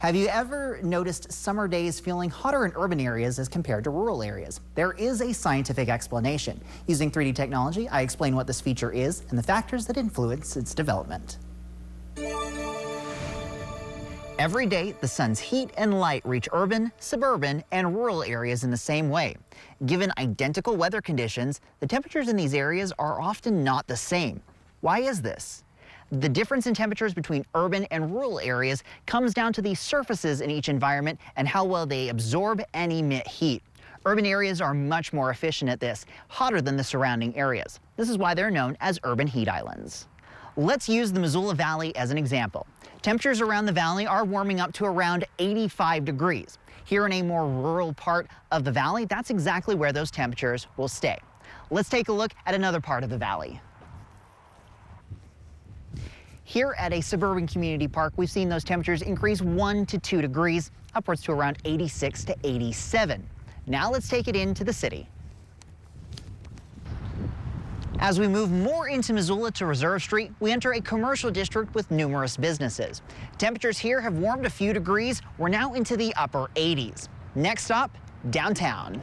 Have you ever noticed summer days feeling hotter in urban areas as compared to rural areas? There is a scientific explanation. Using 3D technology, I explain what this feature is and the factors that influence its development. Every day, the sun's heat and light reach urban, suburban, and rural areas in the same way. Given identical weather conditions, the temperatures in these areas are often not the same. Why is this? The difference in temperatures between urban and rural areas comes down to the surfaces in each environment and how well they absorb and emit heat. Urban areas are much more efficient at this, hotter than the surrounding areas. This is why they're known as urban heat islands. Let's use the Missoula Valley as an example. Temperatures around the valley are warming up to around 85 degrees. Here in a more rural part of the valley, that's exactly where those temperatures will stay. Let's take a look at another part of the valley. Here at a suburban community park, we've seen those temperatures increase 1 to 2 degrees, upwards to around 86 to 87. Now let's take it into the city. As we move more into Missoula to Reserve Street, we enter a commercial district with numerous businesses. Temperatures here have warmed a few degrees. We're now into the upper 80s. Next stop, downtown.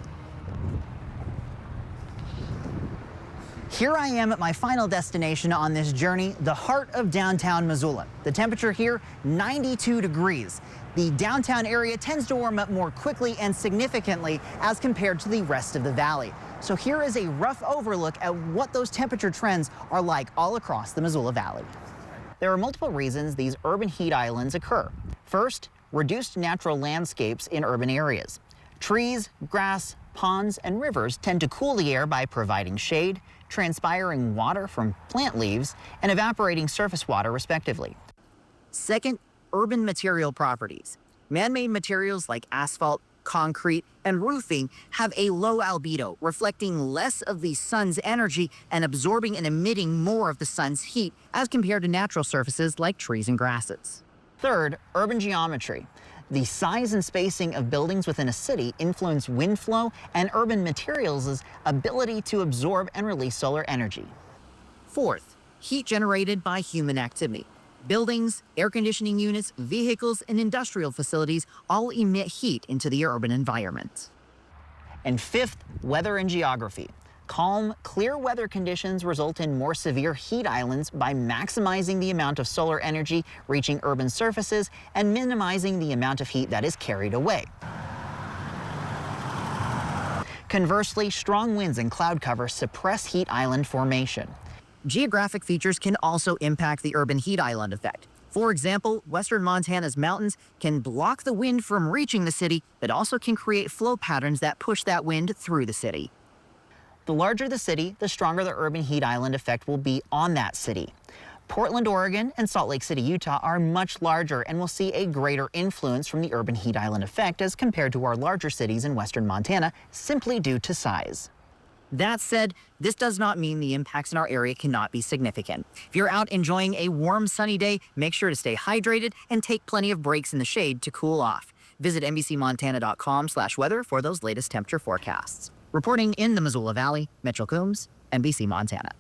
Here I am at my final destination on this journey, the heart of downtown Missoula. The temperature here, 92 degrees. The downtown area tends to warm up more quickly and significantly as compared to the rest of the valley. So here is a rough overlook at what those temperature trends are like all across the Missoula Valley. There are multiple reasons these urban heat islands occur. First, reduced natural landscapes in urban areas. Trees, grass, ponds, and rivers tend to cool the air by providing shade, transpiring water from plant leaves, and evaporating surface water, respectively. Second, urban material properties. Man-made materials like asphalt, concrete, and roofing have a low albedo, reflecting less of the sun's energy and absorbing and emitting more of the sun's heat as compared to natural surfaces like trees and grasses. Third, urban geometry. The size and spacing of buildings within a city influence wind flow and urban materials' ability to absorb and release solar energy. Fourth, heat generated by human activity. Buildings, air conditioning units, vehicles, and industrial facilities all emit heat into the urban environment. And fifth, weather and geography. Calm, clear weather conditions result in more severe heat islands by maximizing the amount of solar energy reaching urban surfaces and minimizing the amount of heat that is carried away. Conversely, strong winds and cloud cover suppress heat island formation. Geographic features can also impact the urban heat island effect. For example, western Montana's mountains can block the wind from reaching the city, but also can create flow patterns that push that wind through the city. The larger the city, the stronger the urban heat island effect will be on that city. Portland, Oregon, and Salt Lake City, Utah are much larger and will see a greater influence from the urban heat island effect as compared to our larger cities in western Montana, simply due to size. That said, this does not mean the impacts in our area cannot be significant. If you're out enjoying a warm, sunny day, make sure to stay hydrated and take plenty of breaks in the shade to cool off. Visit NBCMontana.com/weather for those latest temperature forecasts. Reporting in the Missoula Valley, Mitchel Coombs, NBC Montana.